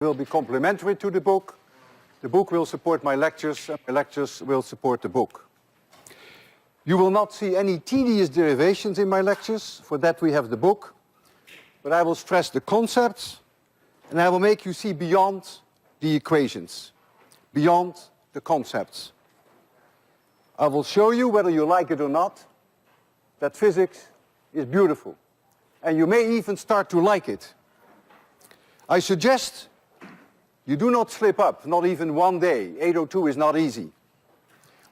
will be complementary to the book. The book will support my lectures, and my lectures will support the book. You will not see any tedious derivations in my lectures. For that we have the book. But I will stress the concepts, and I will make you see beyond the equations, beyond the concepts. I will show you, whether you like it or not, that physics is beautiful. And you may even start to like it. I suggest you do not slip up, not even one day. 802 is not easy.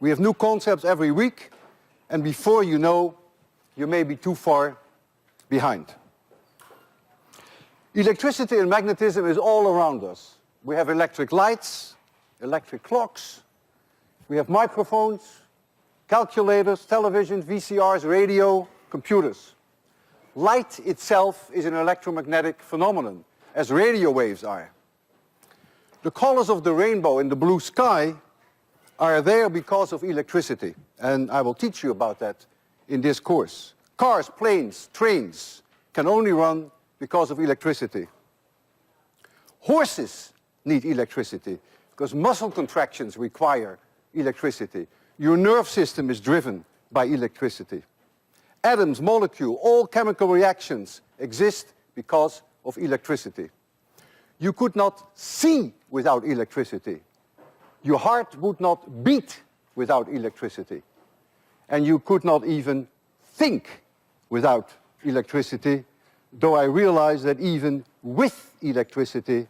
We have new concepts every week, and before you know, you may be too far behind. Electricity and magnetism is all around us. We have electric lights, electric clocks, we have microphones, calculators, televisions, VCRs, radio, computers. Light itself is an electromagnetic phenomenon, as radio waves are. The colors of the rainbow in the blue sky are there because of electricity, and I will teach you about that in this course. Cars, planes, trains can only run because of electricity. Horses need electricity because muscle contractions require electricity. Your nerve system is driven by electricity. Atoms, molecules, all chemical reactions exist because of electricity. You could not see without electricity. Your heart would not beat without electricity. And you could not even think without electricity, though I realize that even with electricity,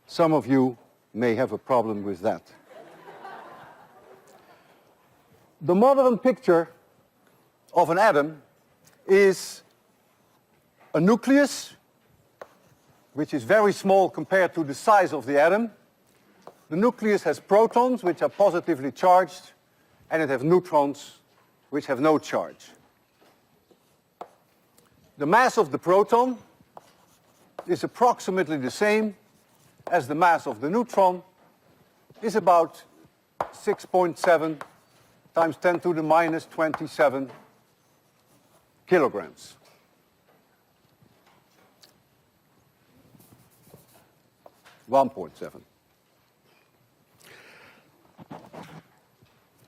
some of you may have a problem with that. The modern picture of an atom is a nucleus, which is very small compared to the size of the atom. The nucleus has protons, which are positively charged, and it has neutrons, which have no charge. The mass of the proton is approximately the same as the mass of the neutron, is about 6.7 times 10 to the minus 27 kilograms.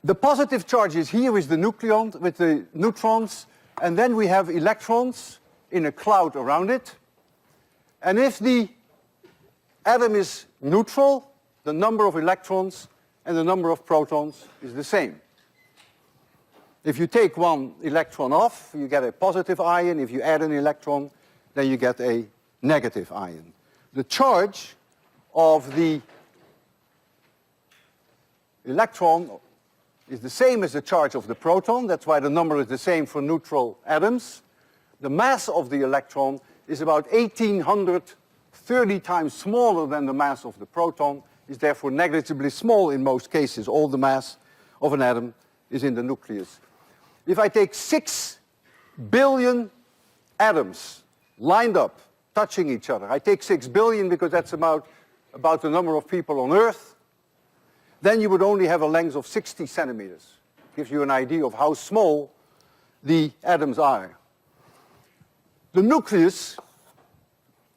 The positive charge is here with the nucleon, with the neutrons, and then we have electrons in a cloud around it. And if the atom is neutral, the number of electrons and the number of protons is the same. If you take one electron off, you get a positive ion. If you add an electron, then you get a negative ion. The charge of the electron is the same as the charge of the proton. That's why the number is the same for neutral atoms. The mass of the electron is about 1,830 times smaller than the mass of the proton, is therefore negligibly small in most cases. All the mass of an atom is in the nucleus. If I take 6 billion atoms lined up, touching each other, I take 6 billion because that's about the number of people on Earth, then you would only have a length of 60 centimeters. Gives you an idea of how small the atoms are. The nucleus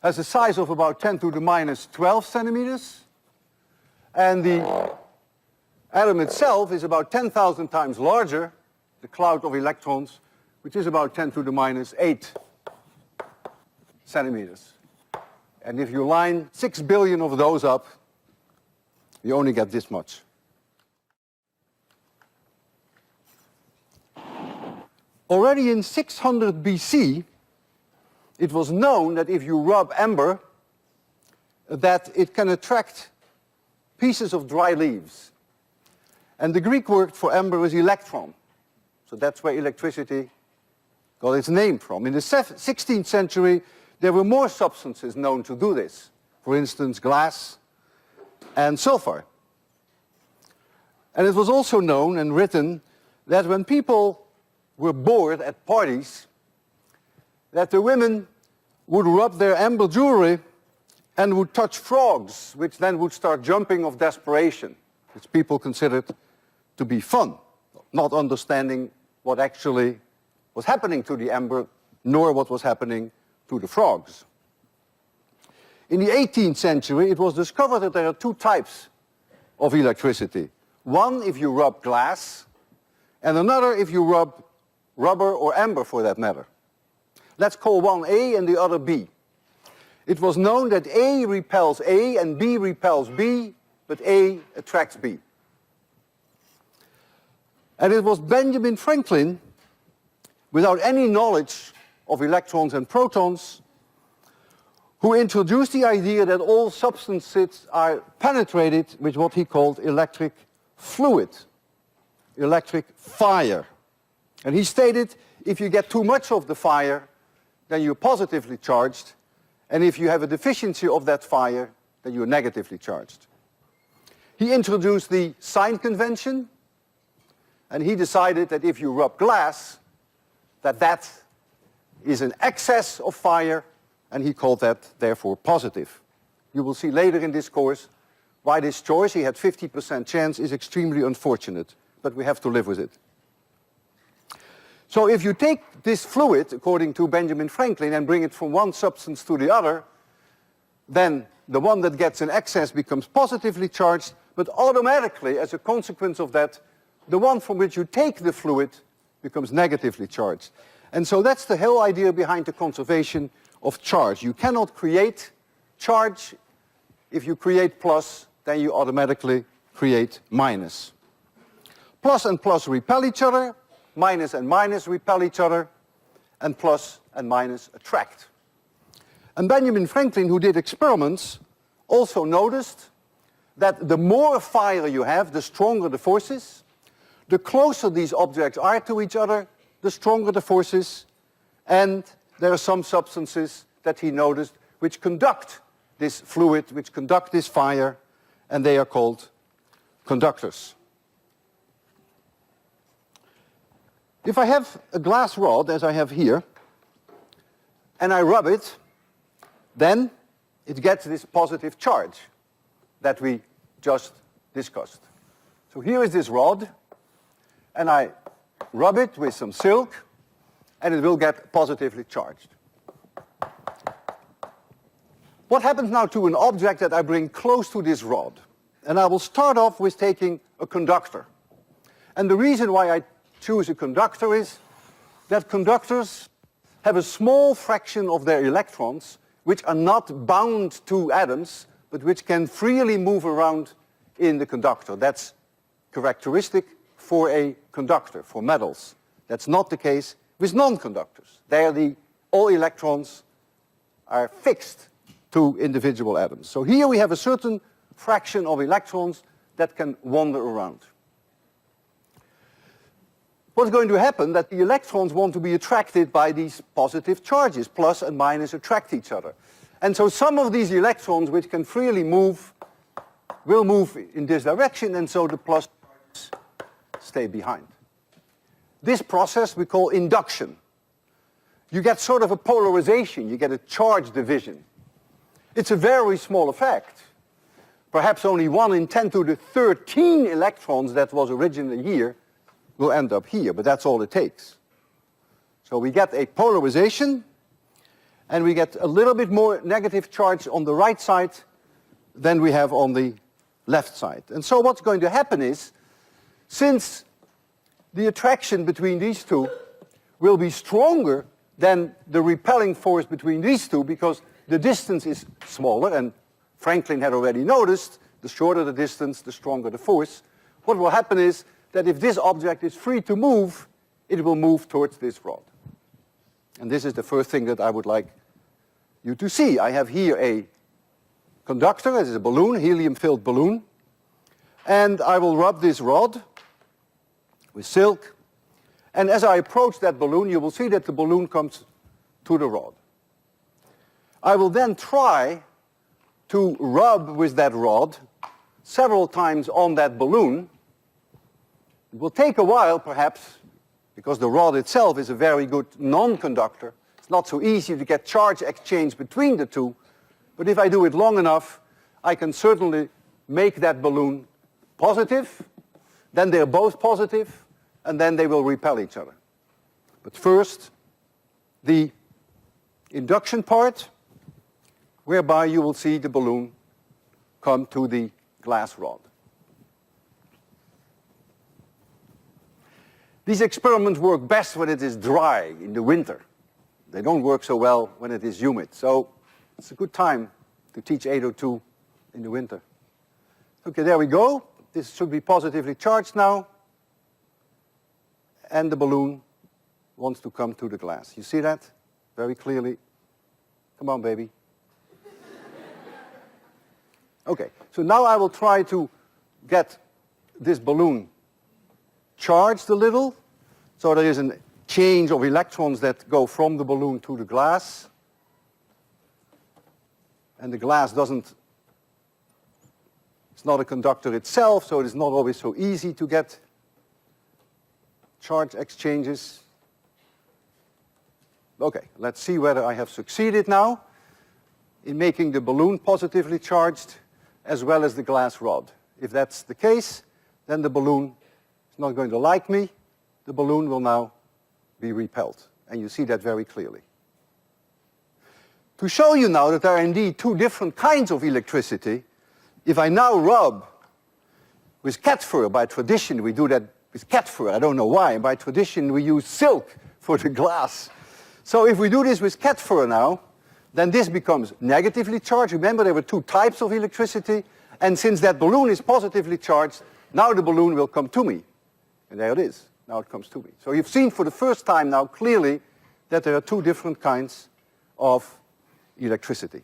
has a size of about 10 to the minus 12 centimeters, and the atom itself is about 10,000 times larger, the cloud of electrons, which is about 10 to the minus 8 centimeters. And if you line 6 billion of those up, you only get this much. Already in 600 BC, it was known that if you rub amber, that it can attract pieces of dry leaves. And the Greek word for amber is electron. So that's where electricity got its name from. In the 16th century, there were more substances known to do this. For instance, glass and sulfur. And it was also known and written that when people were bored at parties, that the women would rub their amber jewelry and would touch frogs, which then would start jumping of desperation, which people considered to be fun, not understanding what actually was happening to the amber, nor what was happening to the frogs. In the 18th century, it was discovered that there are two types of electricity. One if you rub glass, and another if you rub rubber or amber for that matter. Let's call one A and the other B. It was known that A repels A and B repels B, but A attracts B. And it was Benjamin Franklin, without any knowledge of electrons and protons, who introduced the idea that all substances are penetrated with what he called electric fluid, electric fire. And he stated, if you get too much of the fire, then you're positively charged, and if you have a deficiency of that fire, then you're negatively charged. He introduced the sign convention, and he decided that if you rub glass, that is an excess of fire, and he called that, therefore, positive. You will see later in this course why this choice, he had 50% chance, is extremely unfortunate, but we have to live with it. So if you take this fluid, according to Benjamin Franklin, and bring it from one substance to the other, then the one that gets an excess becomes positively charged, but automatically, as a consequence of that, the one from which you take the fluid becomes negatively charged. And so that's the whole idea behind the conservation of charge. You cannot create charge. If you create plus, then you automatically create minus. Plus and plus repel each other, minus and minus repel each other, and plus and minus attract. And Benjamin Franklin, who did experiments, also noticed that the more fire you have, the stronger the forces. The closer these objects are to each other, the stronger the forces. And there are some substances that he noticed which conduct this fluid, which conduct this fire, and they are called conductors. If I have a glass rod, as I have here, and I rub it, then it gets this positive charge that we just discussed. So here is this rod, and I rub it with some silk, and it will get positively charged. What happens now to an object that I bring close to this rod? And I will start off with taking a conductor. And the reason why I choose a conductor is that conductors have a small fraction of their electrons which are not bound to atoms, but which can freely move around in the conductor. That's characteristic for a conductor, for metals. That's not the case with non-conductors. There all electrons are fixed to individual atoms. So here we have a certain fraction of electrons that can wander around. What's going to happen that the electrons want to be attracted by these positive charges. Plus and minus attract each other. And so some of these electrons which can freely move will move in this direction, and so the plus charges stay behind. This process we call induction. You get sort of a polarization, you get a charge division. It's a very small effect. Perhaps only 1 in 10 to the 13 electrons that was originally here will end up here, but that's all it takes. So we get a polarization, and we get a little bit more negative charge on the right side than we have on the left side. And so what's going to happen is, since the attraction between these two will be stronger than the repelling force between these two, because the distance is smaller, and Franklin had already noticed, the shorter the distance, the stronger the force. What will happen is that if this object is free to move, it will move towards this rod. And this is the first thing that I would like you to see. I have here a conductor, this is a balloon, helium-filled balloon, and I will rub this rod with silk, and as I approach that balloon, you will see that the balloon comes to the rod. I will then try to rub with that rod several times on that balloon. It will take a while, perhaps, because the rod itself is a very good non-conductor. It's not so easy to get charge exchange between the two, but if I do it long enough, I can certainly make that balloon positive, then they're both positive, and then they will repel each other. But first, the induction part, whereby you will see the balloon come to the glass rod. These experiments work best when it is dry in the winter. They don't work so well when it is humid. So it's a good time to teach 802 in the winter. Okay, there we go. This should be positively charged now. And the balloon wants to come to the glass. You see that very clearly? Come on, baby. Okay, so now I will try to get this balloon charged a little. So there is a change of electrons that go from the balloon to the glass. And the glass it's not a conductor itself, so it is not always so easy to get charge exchanges. Okay, let's see whether I have succeeded now in making the balloon positively charged as well as the glass rod. If that's the case, then the balloon is not going to like me. The balloon will now be repelled, and you see that very clearly. To show you now that there are indeed two different kinds of electricity, if I now rub with cat fur, by tradition we do that with cat fur, I don't know why, by tradition we use silk for the glass. So if we do this with cat fur now, then this becomes negatively charged. Remember, there were two types of electricity, and since that balloon is positively charged, now the balloon will come to me. And there it is. Now it comes to me. So you've seen for the first time now clearly that there are two different kinds of electricity.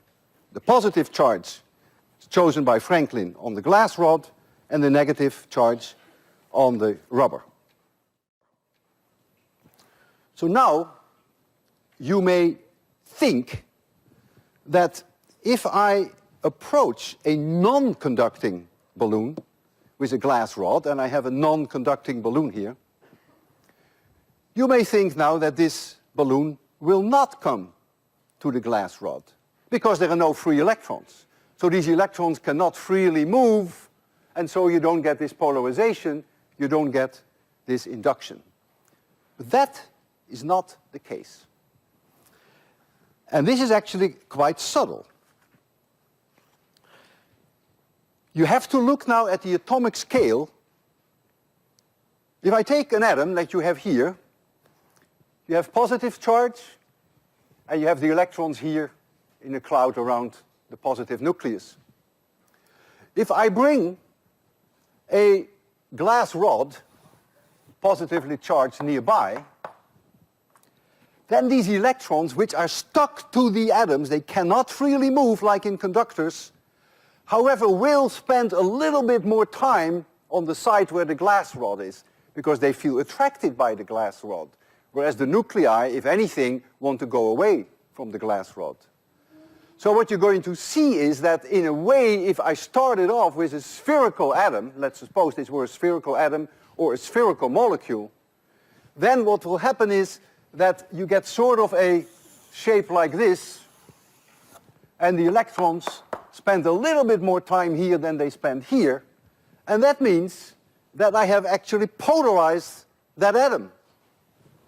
The positive charge is chosen by Franklin on the glass rod, and the negative charge on the rubber. So now you may think that if I approach a non-conducting balloon with a glass rod, and I have a non-conducting balloon here, you may think now that this balloon will not come to the glass rod because there are no free electrons. So these electrons cannot freely move, and so you don't get this polarization, you don't get this induction. But that is not the case. And this is actually quite subtle. You have to look now at the atomic scale. If I take an atom that you have here, you have positive charge, and you have the electrons here in a cloud around the positive nucleus. If I bring a glass rod, positively charged nearby, then these electrons, which are stuck to the atoms, they cannot freely move like in conductors, however, will spend a little bit more time on the side where the glass rod is, because they feel attracted by the glass rod, whereas the nuclei, if anything, want to go away from the glass rod. So what you're going to see is that, in a way, if I started off with a spherical atom, let's suppose this were a spherical atom or a spherical molecule, then what will happen is that you get sort of a shape like this, and the electrons spend a little bit more time here than they spend here, and that means that I have actually polarized that atom.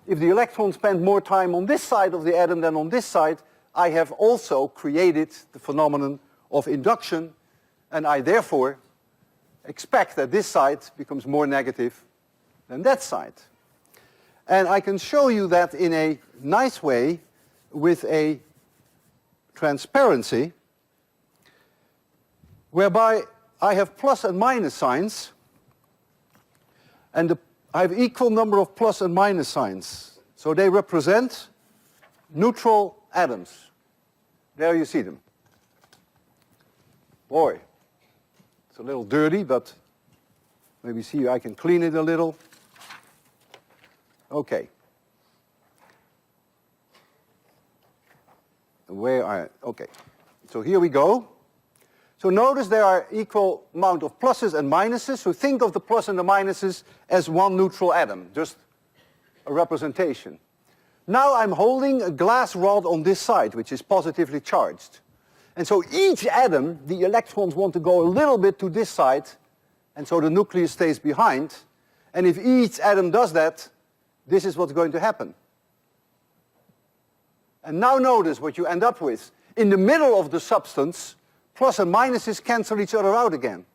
If the electrons spend more time on this side of the atom than on this side, I have also created the phenomenon of induction, and I therefore expect that this side becomes more negative than that side. And I can show you that in a nice way with a transparency whereby I have plus and minus signs, and I have equal number of plus and minus signs. So they represent neutral atoms. There you see them. Boy, it's a little dirty, but maybe see I can clean it a little. Okay. Okay. So here we go. So notice there are equal amount of pluses and minuses. So think of the plus and the minuses as one neutral atom, just a representation. Now I'm holding a glass rod on this side, which is positively charged. And so each atom, the electrons want to go a little bit to this side, and so the nucleus stays behind. And if each atom does that, this is what's going to happen. And now notice what you end up with. in the middle of the substance, plus and minuses cancel each other out again.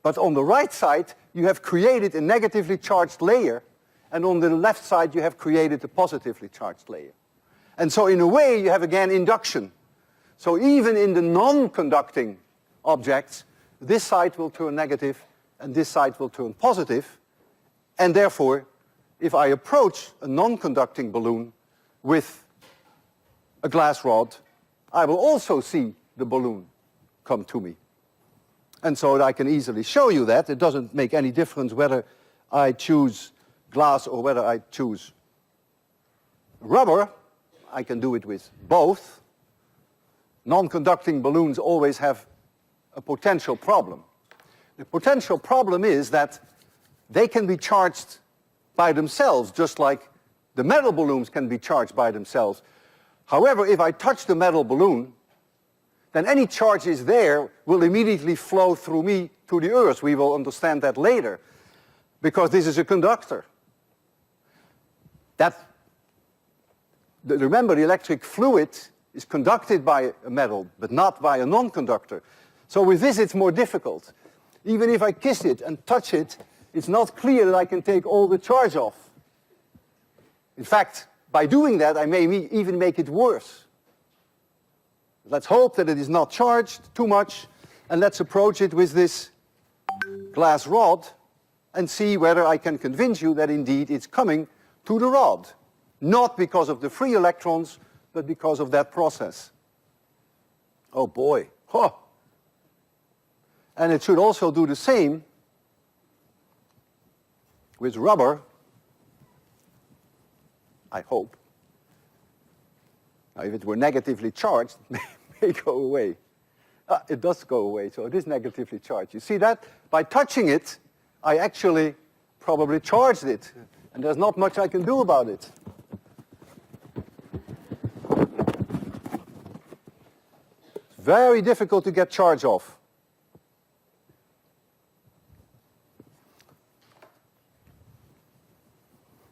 But on the right side, you have created a negatively charged layer, and on the left side, you have created a positively charged layer. And so in a way, you have again induction. So even in the non-conducting objects, this side will turn negative, and this side will turn positive. And therefore, if I approach a non-conducting balloon with a glass rod, I will also see the balloon come to me. And so I can easily show you that. It doesn't make any difference whether I choose glass or whether I choose rubber. I can do it with both. Non-conducting balloons always have a potential problem. The potential problem is that they can be charged by themselves, just like the metal balloons can be charged by themselves. However, if I touch the metal balloon, then any charges there will immediately flow through me to the earth. We will understand that later, because this is a conductor. Remember, the electric fluid is conducted by a metal, but not by a non-conductor. So with this, it's more difficult. Even if I kiss it and touch it, it's not clear that I can take all the charge off. In fact, by doing that, I may even make it worse. Let's hope that it is not charged too much, and let's approach it with this glass rod and see whether I can convince you that indeed it's coming to the rod. Not because of the free electrons, but because of that process. Oh boy. Huh. And it should also do the same with rubber, I hope. Now, if it were negatively charged, it may go away. It does go away, so it is negatively charged. You see that? By touching it, I actually probably charged it, and there's not much I can do about it. It's very difficult to get charge off.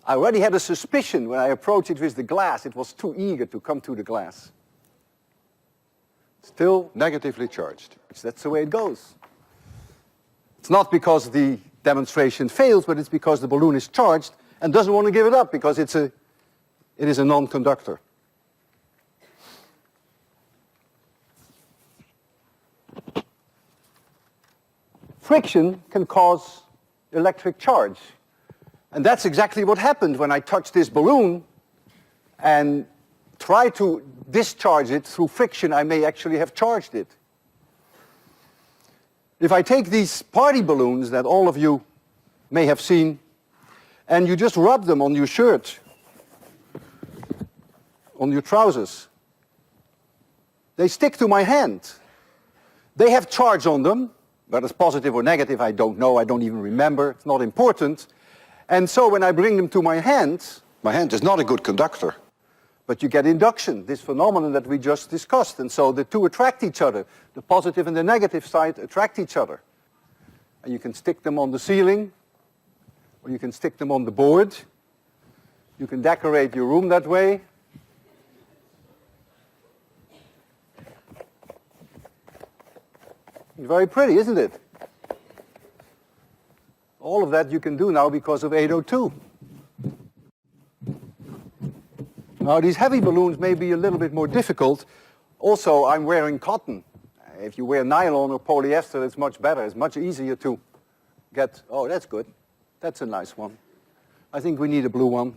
I already had a suspicion when I approached it with the glass. It was too eager to come to the glass. Still negatively charged. That's the way it goes. It's not because the demonstration fails, but it's because the balloon is charged and doesn't want to give it up because it is a non-conductor. Friction can cause electric charge. And that's exactly what happened when I touched this balloon and tried to discharge it through friction. I may actually have charged it. If I take these party balloons that all of you may have seen, and you just rub them on your shirt, on your trousers, they stick to my hand. They have charge on them, whether it's positive or negative, I don't know, I don't even remember, it's not important. And so when I bring them to my hand is not a good conductor, but you get induction, this phenomenon that we just discussed. And so the two attract each other. The positive and the negative side attract each other. And you can stick them on the ceiling, or you can stick them on the board. You can decorate your room that way. It's very pretty, isn't it? All of that you can do now because of 802. Now these heavy balloons may be a little bit more difficult. Also, I'm wearing cotton. If you wear nylon or polyester, it's much better. It's much easier to get, oh, that's good. That's a nice one. I think we need a blue one.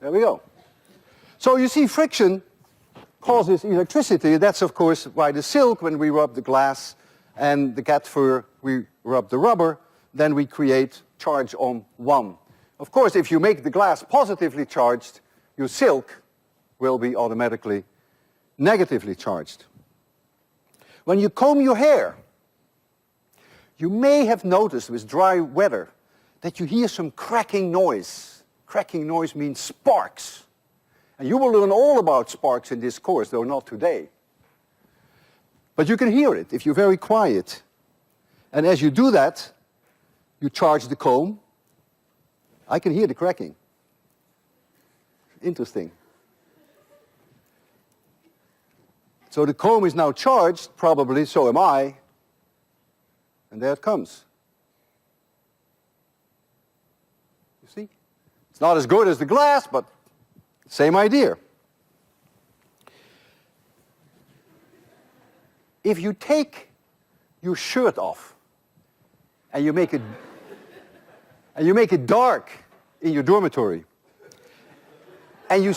There we go. So you see, friction causes electricity. That's, of course, why the silk, when we rub the glass, and the cat fur, we rub the rubber, then we create charge on one. Of course, if you make the glass positively charged, your silk will be automatically negatively charged. When you comb your hair, you may have noticed with dry weather that you hear some cracking noise. Cracking noise means sparks. And you will learn all about sparks in this course, though not today. But you can hear it if you're very quiet. And as you do that, you charge the comb. I can hear the cracking. Interesting. So the comb is now charged, probably, so am I. And there it comes. You see? It's not as good as the glass, but same idea. If you take your shirt off and you make it dark in your dormitory, and you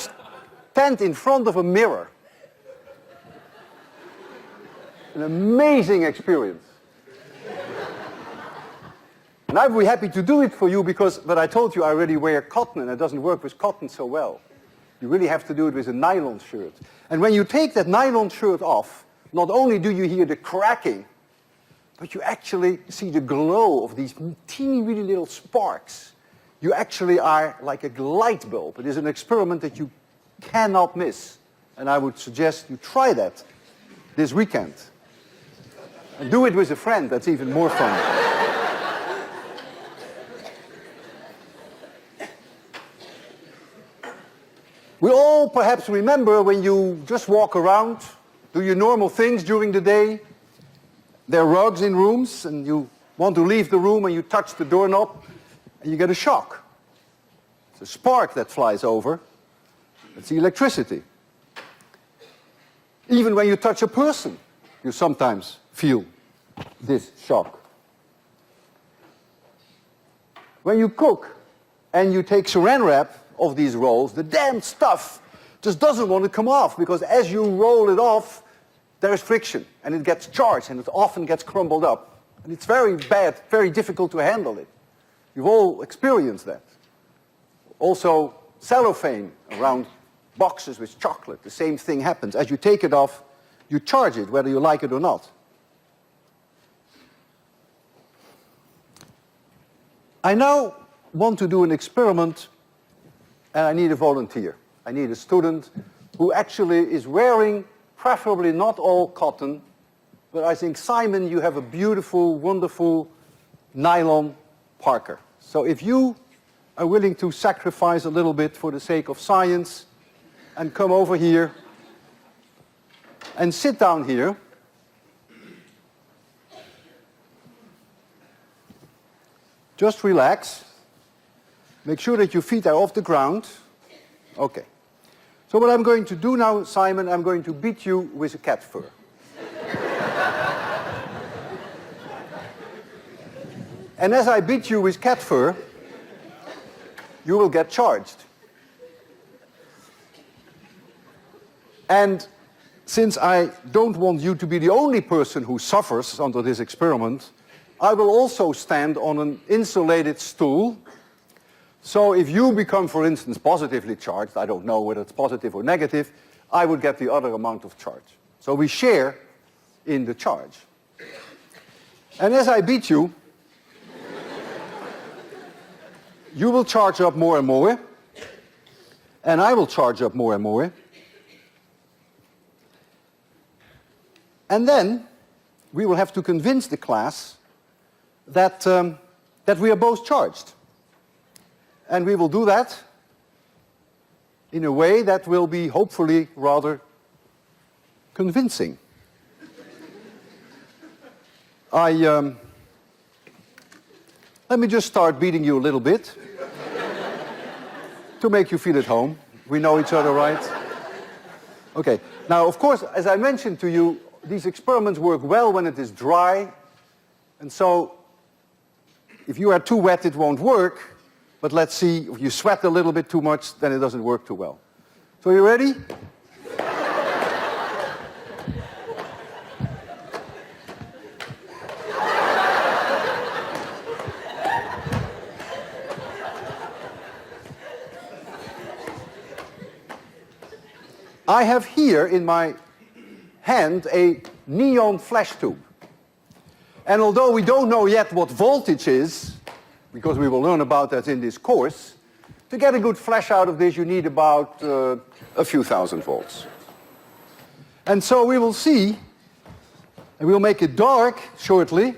stand in front of a mirror, an amazing experience. And I'd be happy to do it for you because, but I told you I already wear cotton and it doesn't work with cotton so well. You really have to do it with a nylon shirt. And when you take that nylon shirt off, not only do you hear the cracking, but you actually see the glow of these teeny, really little sparks. You actually are like a light bulb. It is an experiment that you cannot miss. And I would suggest you try that this weekend. And do it with a friend, that's even more fun. We all perhaps remember when you just walk around, do your normal things during the day. There are rugs in rooms and you want to leave the room and you touch the doorknob and you get a shock. It's a spark that flies over. It's the electricity. Even when you touch a person, you sometimes feel this shock. When you cook and you take saran wrap of these rolls, the damn stuff just doesn't want to come off because as you roll it off, there is friction and it gets charged and it often gets crumbled up. And it's very bad, very difficult to handle it. You've all experienced that. Also, cellophane around boxes with chocolate, the same thing happens. As you take it off, you charge it, whether you like it or not. I now want to do an experiment and I need a volunteer. I need a student who actually is wearing, preferably not all cotton, but I think, Simon, you have a beautiful, wonderful nylon parka. So if you are willing to sacrifice a little bit for the sake of science and come over here and sit down here. Just relax. Make sure that your feet are off the ground. Okay. So what I'm going to do now, Simon, I'm going to beat you with a cat fur. And as I beat you with cat fur, you will get charged. And since I don't want you to be the only person who suffers under this experiment, I will also stand on an insulated stool. So if you become, for instance, positively charged, I don't know whether it's positive or negative, I would get the other amount of charge. So we share in the charge. And as I beat you, you will charge up more and more, and I will charge up more and more. And then we will have to convince the class that, that we are both charged. And we will do that in a way that will be hopefully rather convincing. Let me just start beating you a little bit to make you feel at home. We know each other, right? Okay. Now, of course, as I mentioned to you, these experiments work well when it is dry. And so if you are too wet, it won't work. But let's see, if you sweat a little bit too much, then it doesn't work too well. So you ready? I have here in my hand a neon flash tube. And although we don't know yet what voltage is, because we will learn about that in this course, to get a good flash out of this you need about a few thousand volts. And so we will see, and we'll make it dark shortly,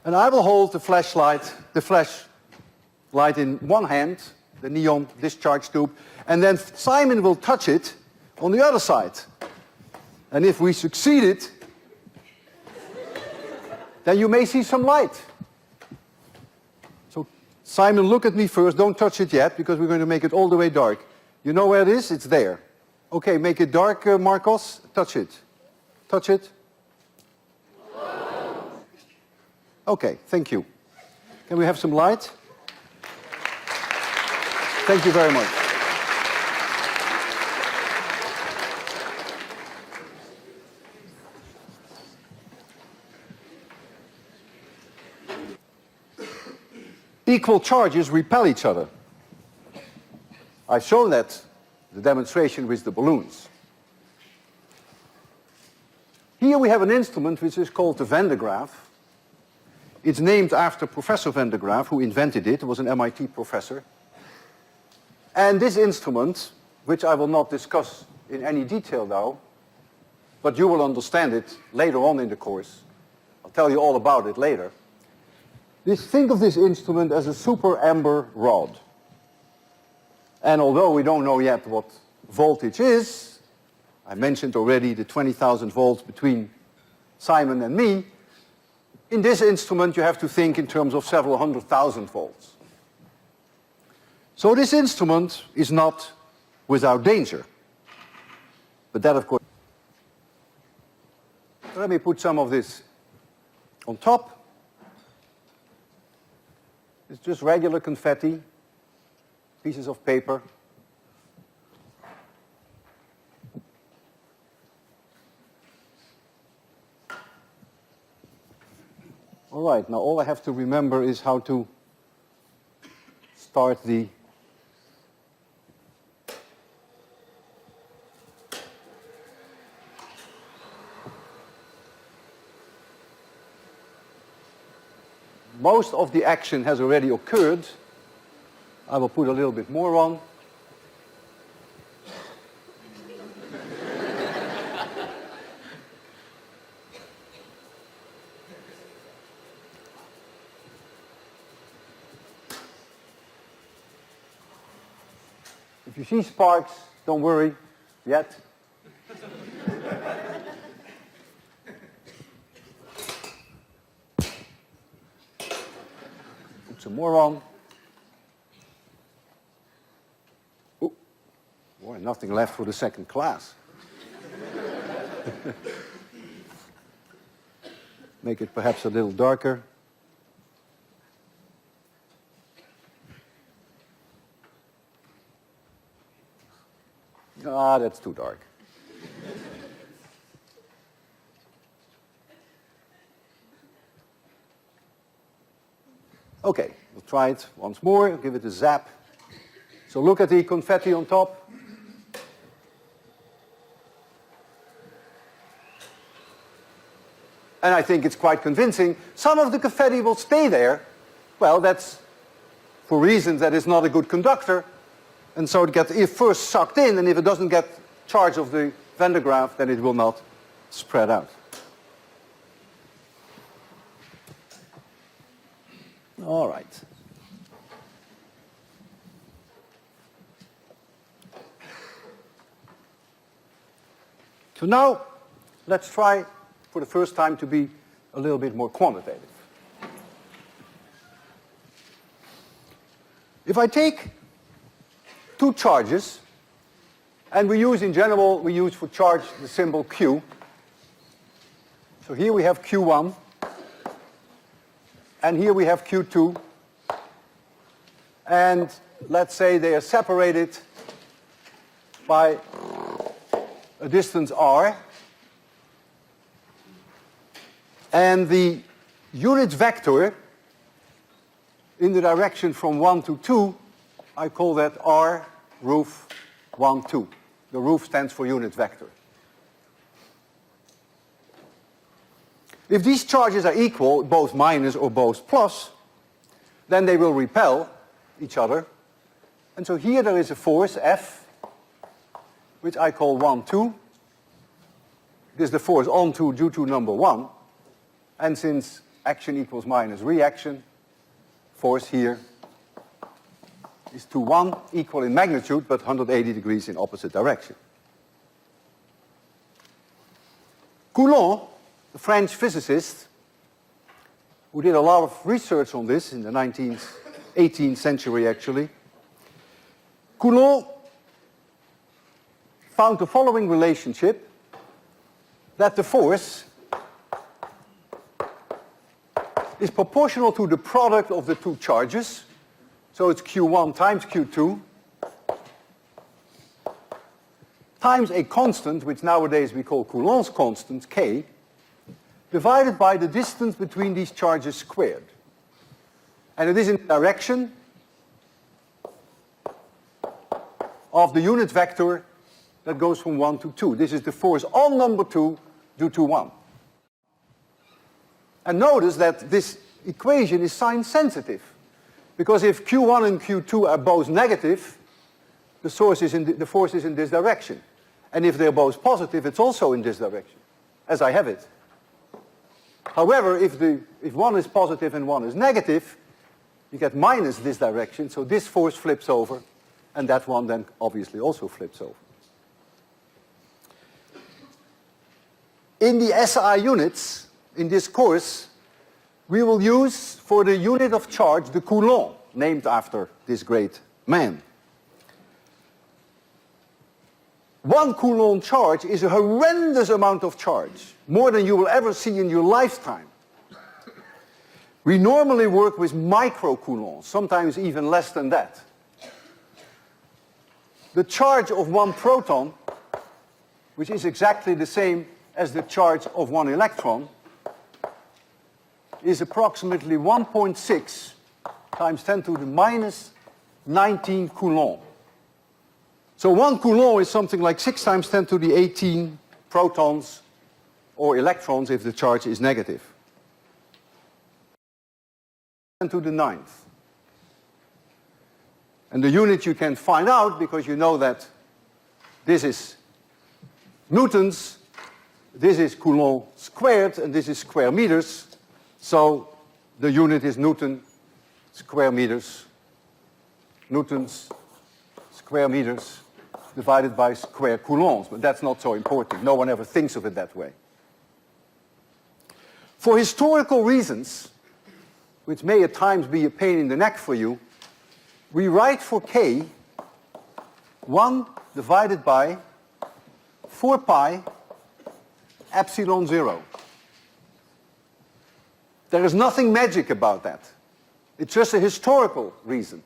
and I will hold the flashlight in one hand, the neon discharge tube, and then Simon will touch it on the other side. And if we succeeded, then you may see some light. So Simon, look at me first. Don't touch it yet, because we're going to make it all the way dark. You know where it is? It's there. Okay, make it dark, Marcos. Touch it. Touch it. Okay, thank you. Can we have some light? Thank you very much. Equal charges repel each other. I've shown that, the demonstration with the balloons. Here we have an instrument which is called the Van de Graaff. It's named after Professor Van de Graaff, who invented it. He was an MIT professor. And this instrument, which I will not discuss in any detail now, but you will understand it later on in the course. I'll tell you all about it later. Think of this instrument as a super amber rod. And although we don't know yet what voltage is, I mentioned already the 20,000 volts between Simon and me, in this instrument you have to think in terms of several 100,000 volts. So this instrument is not without danger. But that, of course... Let me put some of this on top. It's just regular confetti, pieces of paper. All right, now all I have to remember is how to start the most of the action has already occurred. I will put a little bit more on. If you see sparks, don't worry yet. Put some more on. Oh, boy, nothing left for the second class. Make it perhaps a little darker. Ah, that's too dark. Okay, we'll try it once more, give it a zap. So look at the confetti on top. And I think it's quite convincing. Some of the confetti will stay there. Well, that's for reasons that it's not a good conductor. And so it gets first sucked in, and if it doesn't get charge of the Van de Graaff, then it will not spread out. All right. So now, let's try for the first time to be a little bit more quantitative. If I take two charges, and we use in general, we use for charge the symbol Q. So here we have Q1, and here we have Q2, and let's say they are separated by a distance r, and the unit vector in the direction from 1 to 2, I call that r roof 1, 2. The roof stands for unit vector. If these charges are equal, both minus or both plus, then they will repel each other. And so here there is a force, F, which I call 1, 2. This is the force onto due to number 1. And since action equals minus reaction, force here is to 1, equal in magnitude, but 180 degrees in opposite direction. Coulomb, the French physicist, who did a lot of research on this in the 18th century actually, Coulomb found the following relationship, that the force is proportional to the product of the two charges. So it's Q1 times Q2 times a constant, which nowadays we call Coulomb's constant, K, divided by the distance between these charges squared. And it is in the direction of the unit vector that goes from 1 to 2. This is the force on number 2 due to 1. And notice that this equation is sign sensitive, because if Q1 and Q2 are both negative, the force is in this direction. And if they're both positive, it's also in this direction, as I have it. However, if one is positive and one is negative, you get minus this direction, so this force flips over, and that one then obviously also flips over. In the SI units, in this course, we will use for the unit of charge the Coulomb, named after this great man. 1 Coulomb charge is a horrendous amount of charge, more than you will ever see in your lifetime. We normally work with microcoulombs, sometimes even less than that. The charge of 1 proton, which is exactly the same as the charge of 1 electron, is approximately 1.6 times 10 to the minus 19 Coulomb. So 1 Coulomb is something like 6 times 10 to the 18 protons or electrons if the charge is negative. 10 to the 9th. And the unit you can find out because you know that this is newtons, this is Coulomb squared, and this is square meters. So the unit is Newton square meters, newtons square meters divided by square coulombs, but that's not so important. No one ever thinks of it that way. For historical reasons, which may at times be a pain in the neck for you, we write for K 1 divided by 4 pi epsilon 0. There is nothing magic about that. It's just a historical reason.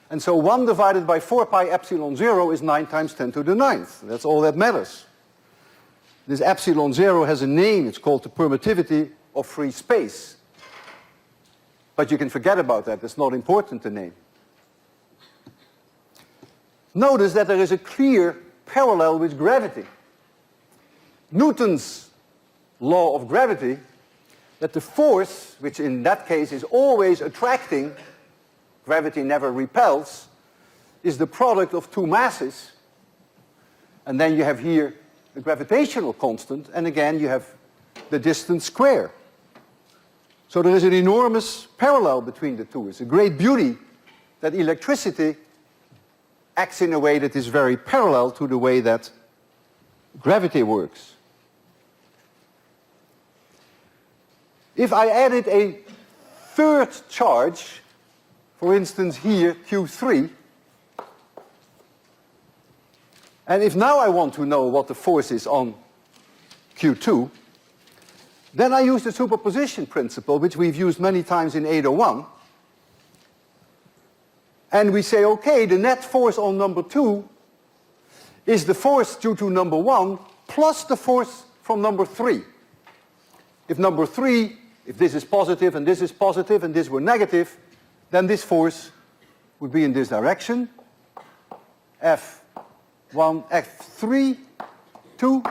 And so 1 divided by 4 pi epsilon 0 is 9 times 10 to the 9th. That's all that matters. This epsilon 0 has a name. It's called the permittivity of free space. But you can forget about that. It's not important, the name. Notice that there is a clear parallel with gravity. Newton's law of gravity, that the force, which in that case is always attracting, gravity never repels, is the product of two masses. And then you have here the gravitational constant, and again you have the distance square. So there is an enormous parallel between the two. It's a great beauty that electricity acts in a way that is very parallel to the way that gravity works. If I added a third charge, for instance here, Q3, and if now I want to know what the force is on Q2, then I use the superposition principle, which we've used many times in 801. And we say, okay, the net force on number 2 is the force due to number 1 plus the force from number 3. If number 3, if this is positive and this were negative, then this force would be in this direction. F1, F3, 2.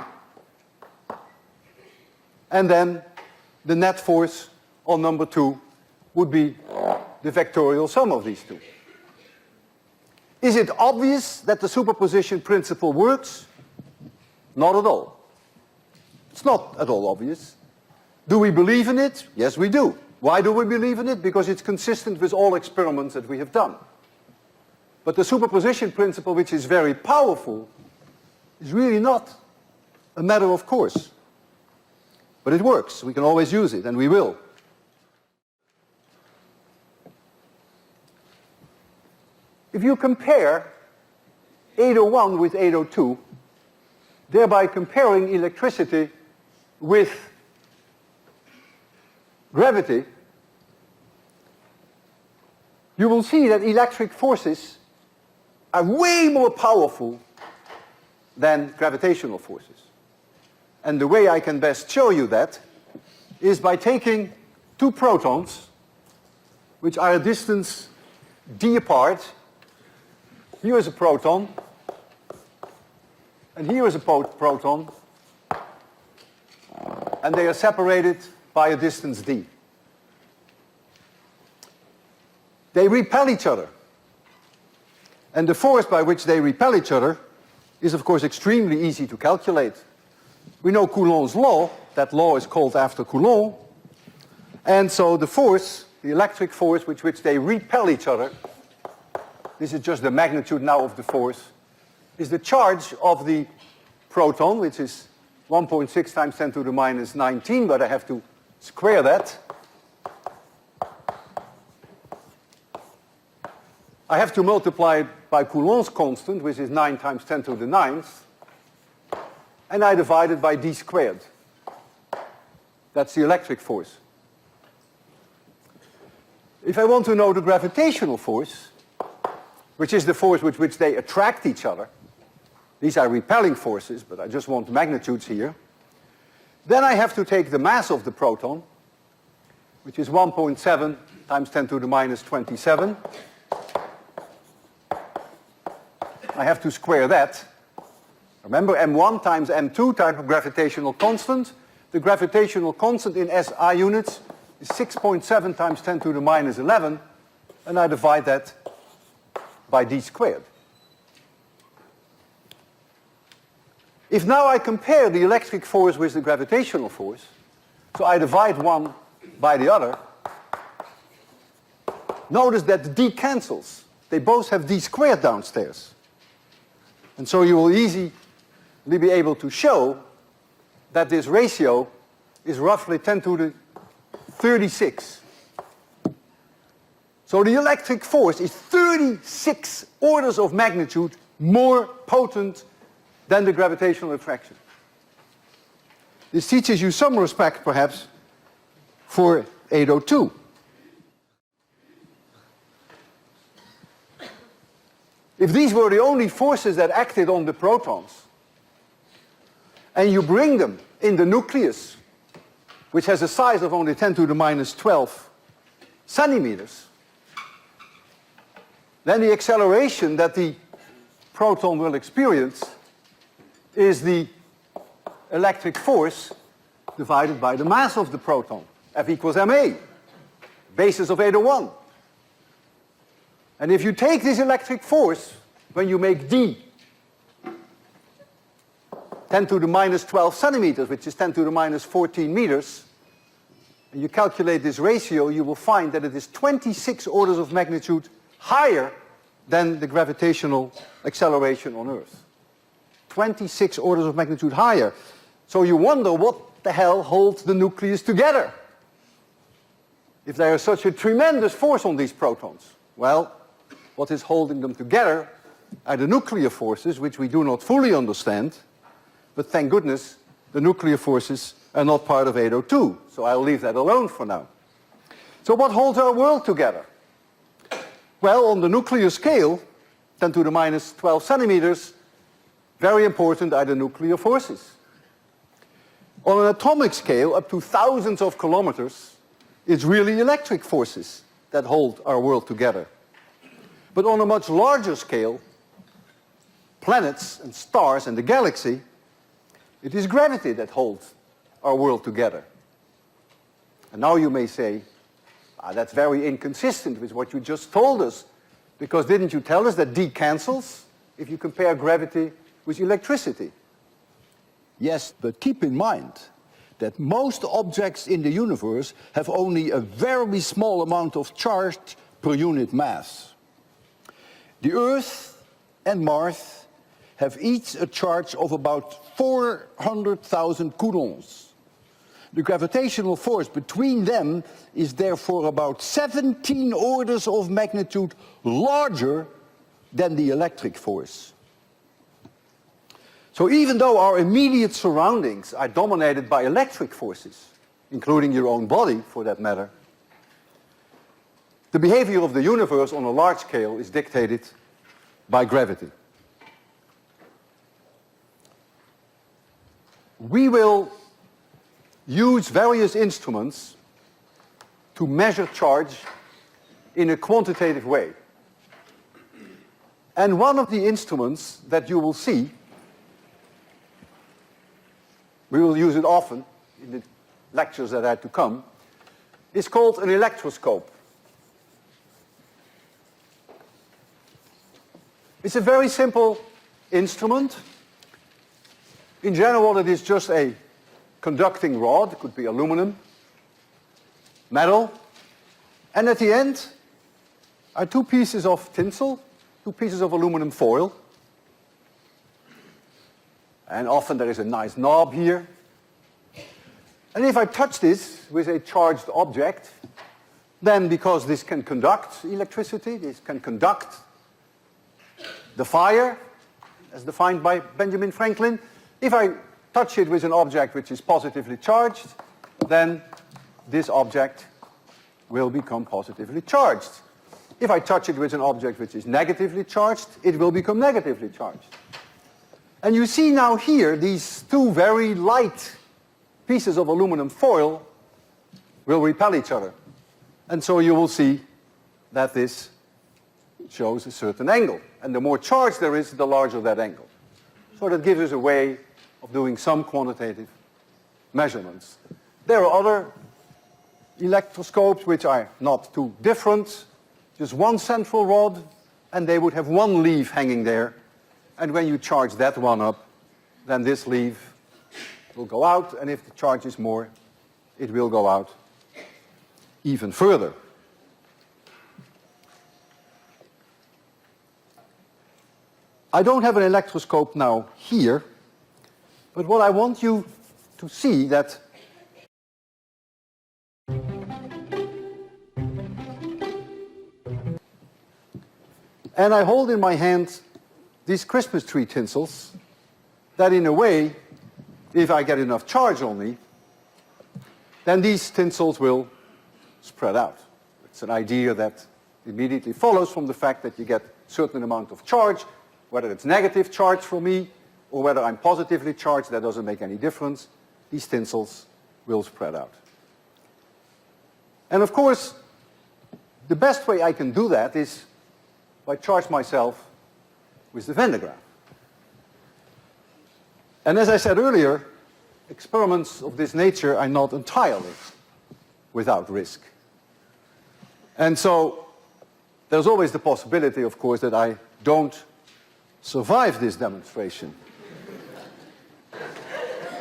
And then the net force on number 2 would be the vectorial sum of these two. Is it obvious that the superposition principle works? Not at all. It's not at all obvious. Do we believe in it? Yes, we do. Why do we believe in it? Because it's consistent with all experiments that we have done. But the superposition principle, which is very powerful, is really not a matter of course. But it works. We can always use it, and we will. If you compare 801 with 802, thereby comparing electricity with gravity, you will see that electric forces are way more powerful than gravitational forces. And the way I can best show you that is by taking two protons, which are a distance d apart. Here is a proton, and here is a proton, and they are separated by a distance d. They repel each other. And the force by which they repel each other is, of course, extremely easy to calculate. We know Coulomb's law. That law is called after Coulomb. And so the force, the electric force with which they repel each other, this is just the magnitude now of the force, is the charge of the proton, which is 1.6 times 10 to the minus 19, but I have to square that. I have to multiply it by Coulomb's constant, which is 9 times 10 to the 9th, and I divide it by d squared. That's the electric force. If I want to know the gravitational force, which is the force with which they attract each other, these are repelling forces, but I just want magnitudes here, then I have to take the mass of the proton, which is 1.7 times 10 to the minus 27. I have to square that. Remember, m1 times m2 times gravitational constant. The gravitational constant in SI units is 6.7 times 10 to the minus 11, and I divide that by d squared. If now I compare the electric force with the gravitational force, so I divide one by the other, notice that the d cancels. They both have d squared downstairs. And so you will easily be able to show that this ratio is roughly 10 to the 36. So the electric force is 36 orders of magnitude more potent than the gravitational attraction. This teaches you some respect, perhaps, for 802. If these were the only forces that acted on the protons, and you bring them in the nucleus, which has a size of only 10 to the minus 12 centimeters, then the acceleration that the proton will experience is the electric force divided by the mass of the proton, F equals ma, basis of 801. And if you take this electric force, when you make d 10 to the minus 12 centimeters, which is 10 to the minus 14 meters, and you calculate this ratio, you will find that it is 26 orders of magnitude higher than the gravitational acceleration on Earth. 26 orders of magnitude higher. So you wonder what the hell holds the nucleus together if there is such a tremendous force on these protons. Well, what is holding them together are the nuclear forces, which we do not fully understand, but thank goodness the nuclear forces are not part of 802, so I'll leave that alone for now. So what holds our world together? Well, on the nuclear scale, 10 to the minus 12 centimeters, very important are the nuclear forces. On an atomic scale, up to thousands of kilometers, it's really electric forces that hold our world together. But on a much larger scale, planets and stars and the galaxy, it is gravity that holds our world together. And now you may say, that's very inconsistent with what you just told us, because didn't you tell us that D cancels if you compare gravity with electricity? Yes, but keep in mind that most objects in the universe have only a very small amount of charge per unit mass. The Earth and Mars have each a charge of about 400,000 coulombs. The gravitational force between them is therefore about 17 orders of magnitude larger than the electric force. So even though our immediate surroundings are dominated by electric forces, including your own body for that matter, the behavior of the universe on a large scale is dictated by gravity. We will use various instruments to measure charge in a quantitative way. And one of the instruments that you will see, we will use it often in the lectures that are to come, is called an electroscope. It's a very simple instrument. In general, it is just a conducting rod. It could be aluminum, metal, and at the end are two pieces of tinsel, two pieces of aluminum foil. And often there is a nice knob here. And if I touch this with a charged object, then because this can conduct electricity, this can conduct the fire, as defined by Benjamin Franklin, if I touch it with an object which is positively charged, then this object will become positively charged. If I touch it with an object which is negatively charged, it will become negatively charged. And you see now here these two very light pieces of aluminum foil will repel each other. And so you will see that this shows a certain angle. And the more charge there is, the larger that angle. So that gives us a way of doing some quantitative measurements. There are other electroscopes which are not too different. Just one central rod, and they would have one leaf hanging there. And when you charge that one up, then this leaf will go out, and if the charge is more, it will go out even further. I don't have an electroscope now here, but what I want you to see that and I hold in my hand these Christmas tree tinsels that in a way, if I get enough charge on me, then these tinsels will spread out. It's an idea that immediately follows from the fact that you get a certain amount of charge, whether it's negative charge for me or whether I'm positively charged, that doesn't make any difference. These tinsels will spread out. And of course, the best way I can do that is by charge myself with the Van de Graaff. And as I said earlier, experiments of this nature are not entirely without risk. And so there's always the possibility, of course, that I don't survive this demonstration.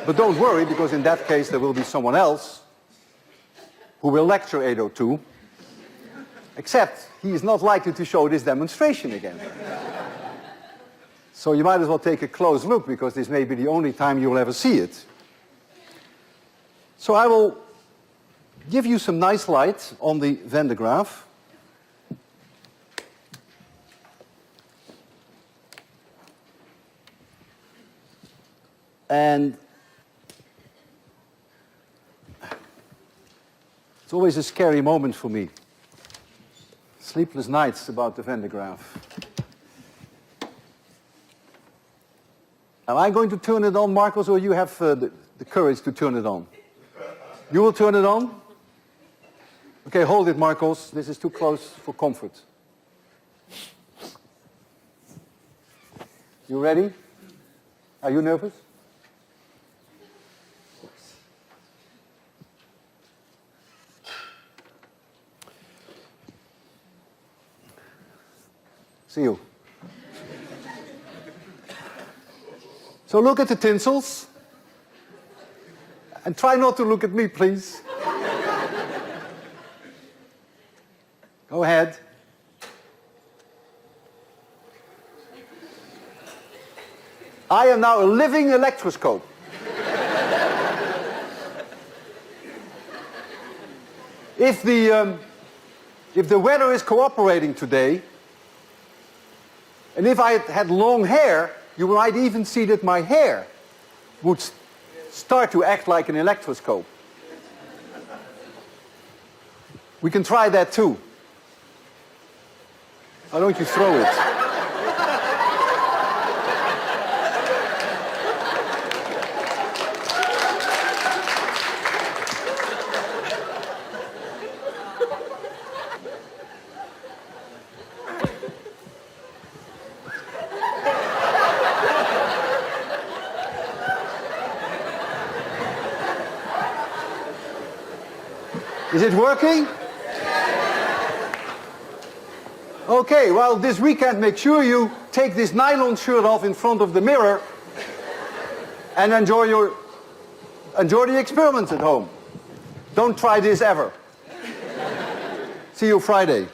But don't worry, because in that case there will be someone else who will lecture 802, except he is not likely to show this demonstration again. So you might as well take a close look, because this may be the only time you'll ever see it. So I will give you some nice light on the Van de Graaff. And it's always a scary moment for me. Sleepless nights about the Van de Graaff. Am I going to turn it on, Marcos, or you have the courage to turn it on? You will turn it on? Okay, hold it, Marcos. This is too close for comfort. You ready? Are you nervous? See you. So look at the tinsels. And try not to look at me, please. Go ahead. I am now a living electroscope. If the weather is cooperating today, and if I had long hair, you might even see that my hair would start to act like an electroscope. We can try that too. Why don't you throw it? Is it working? Okay, well, this weekend make sure you take this nylon shirt off in front of the mirror and enjoy the experiments at home. Don't try this ever. See you Friday.